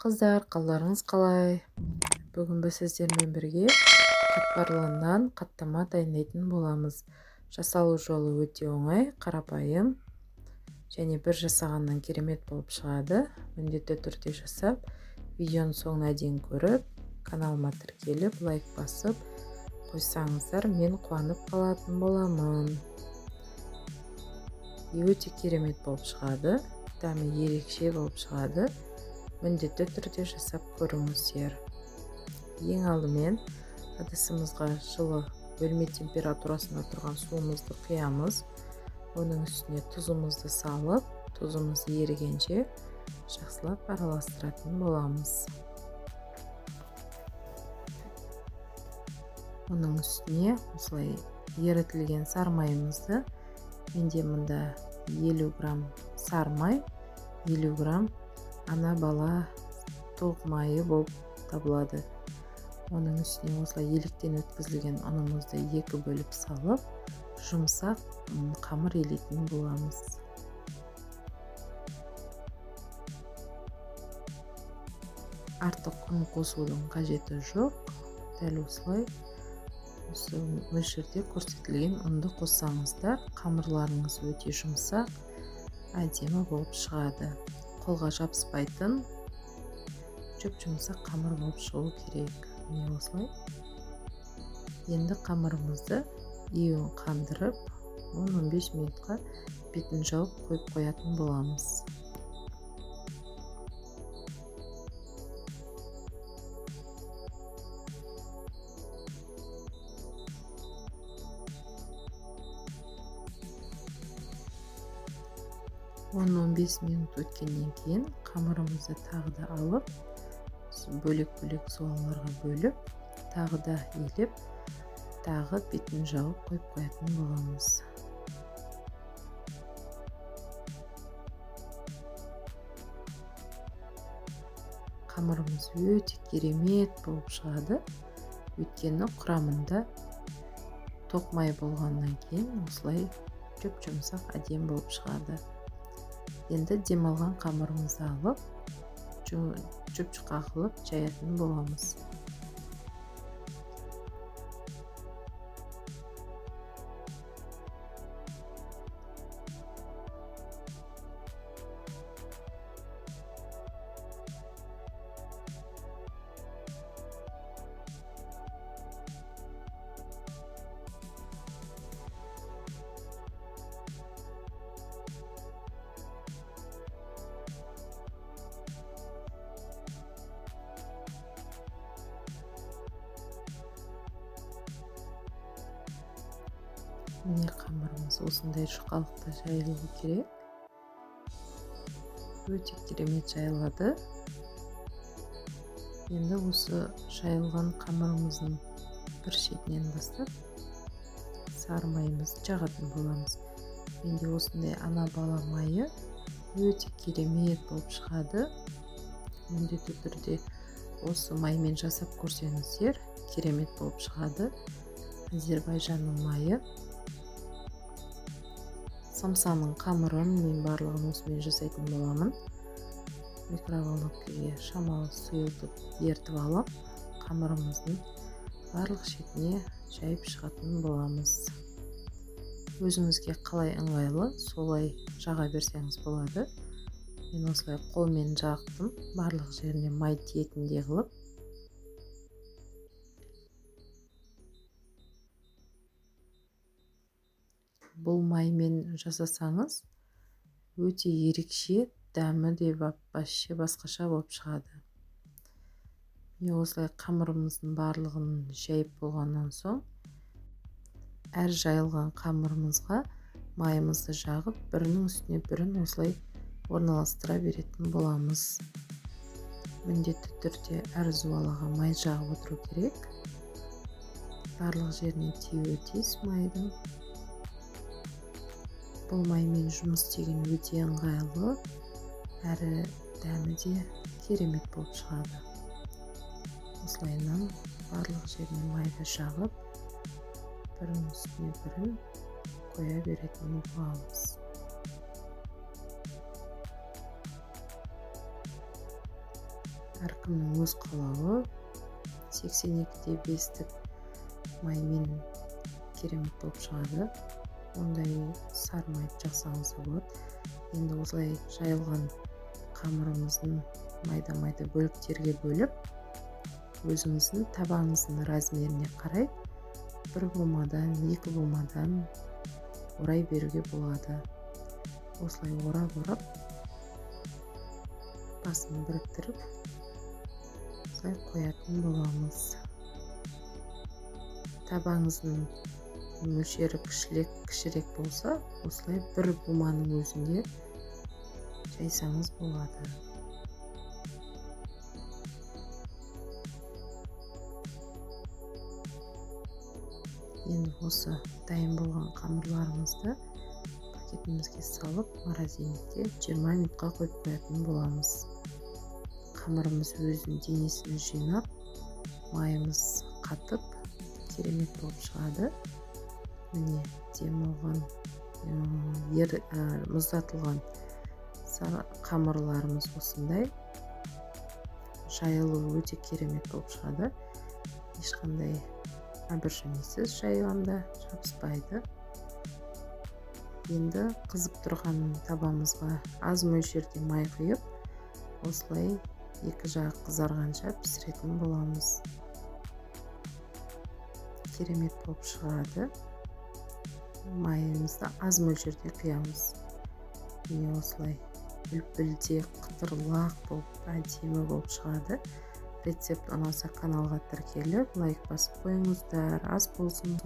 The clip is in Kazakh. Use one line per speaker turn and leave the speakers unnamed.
Қыздар, қалдарыңыз қалай? Бүгін біз сіздермен бірге қатпарлы нан қаттама дайындайтын боламыз. Жасалу жолы өте оңай, қарапайым және бір жасағаннан керемет болып шығады. Міндетті түрде жасап, видеоның соңына дейін көріп, каналыма тіркеліп, лайк басып қойсаңыздар, мен қуанып қалатын боламын. Өте керемет болып шығады, дәмі ерекше болып шығады. Міндетті түрде жасап көріңіздер. Ең алдымен ыдысымызға жылы бөлме температурасында тұрған суымызды құямыз. Оның үстіне тұзымызды салып, тұзымыз ерігенше жақсылап араластыратын боламыз. Оның үстіне осылай ерітілген сары майымызды, менде мұнда 50 грамм сары май, 50 грамм ана бала тоқ майы болып табылады. Оның үстіне осылай електен өткізілген ұнымызды 2 бөліп салып, жұмсақ қамыр елейтін боламыз. Артық ұн қосудың қажеті жоқ. Дәл осылай осы мөлшерде көрсетілген ұнды қоссаңыздар, қамырларыңыз өте жұмсақ, әдемі болып шығады. Қолға жабыспайтын жүп-жұмсақ қамыр болып шығу керек. Міне осылай. Енді қамырымызды еуін қандырып, 10-15 минутқа бетін жауып қойып қоятын боламыз. Он 15 минут өткеннен кейін қамырымызды тағы да алып, бөлек-бөлек суаларға бөліп, тағы да елеп, тағы бетін жауып қойып қоятын боламыз. Қамырымыз өте керемет болып шығады. Өйткені құрамында тоқ май болғаннан кейін осылай жүп-жұмсақ әдемі болып шығады. Енді демалған қамырымызды алып, жүп-жұқа қылып жаятын боламыз. Міне қамырымыз осындай жұқалықта жайылуы керек. Өте керемет жайылады. Енді осы жайылған қамырымыздың бір шетінен бастап сары майымызды жағатын боламыз. Менде осындай ана бала майы өте керемет болып шығады. Міндетті түрде осы маймен жасап көрсеңіздер, керемет болып шығады. Әзербайжанның майы. Самсаның қамырын мен барлығын осымен жасайтын боламын. Микроволновкаға шамалы сұйылтып ертіп алып, қамырымыздың барлық шетіне жайып шығатын боламыз. Өзіңізге қалай ыңғайлы, солай жаға берсеңіз болады. Мен осылай қолмен жақтым, барлық жеріне май тиетіндей қылып. Бұл маймен жасасаңыз, өте ерекше, дәмі де вообще басқаша болып шығады. Мен осылай қамырымыздың барлығын жайып болғаннан соң, әр жайылған қамырымызға майымызды жағып, бірінің үстіне бірін осылай орналастыра беретін боламыз. Міндетті түрде әр зуалаға май жағып отыру керек. Барлық жеріне тиюі тиіс майдың. Бұл маймен жұмыс істеген өте ыңғайлы, әрі дәмі де керемет болып шығады. Осылайынан барлық жеріне майды жағып, бірінің үстіне бірін қоя беретін боламыз. әркімнің өз қалауы. 82-де 5-тік маймен керемет болып шығады. Ондай сары майды жақсаңызға болады. Енді осылай жайылған қамырымыздың майда бөліктерге бөліп, өзіңіздің табағыңыздың размеріне қарай бір бумадан, 2 бумадан орай беруге болады. Осылай орап басын біріктіріп, осылай қоятын боламыз. Табағыңыздың мөлшері кішірек болса, осылай бір буманың өзінде жайсаңыз болады. Енді осы дайын болған қамырларымызды пакетімізге салып, морозильникте 20 минутқа қойып қоятын боламыз. Қамырымыз өзінің денесін жинап, майымыз қатып, керемет болып шығады. Міне, демалған, мұздатылған қамырларымыз осындай. Жайылуы өте керемет болып шығады. Ешқандай әбіршімесіз жайғанда жабыспайды. Енді қызып тұрған табамызға аз мөлшерде май құйып, осылай екі жағы қызарғанша пісіретін боламыз. Керемет болып шығады. Майымызды аз мөлшерде құямыз. Міне осылай бүлпілдек, қытырлақ болып, әдемі болып шығады. Рецепт ұнаса каналға тіркеліп, лайк басып қойыңыздар, аз болсын.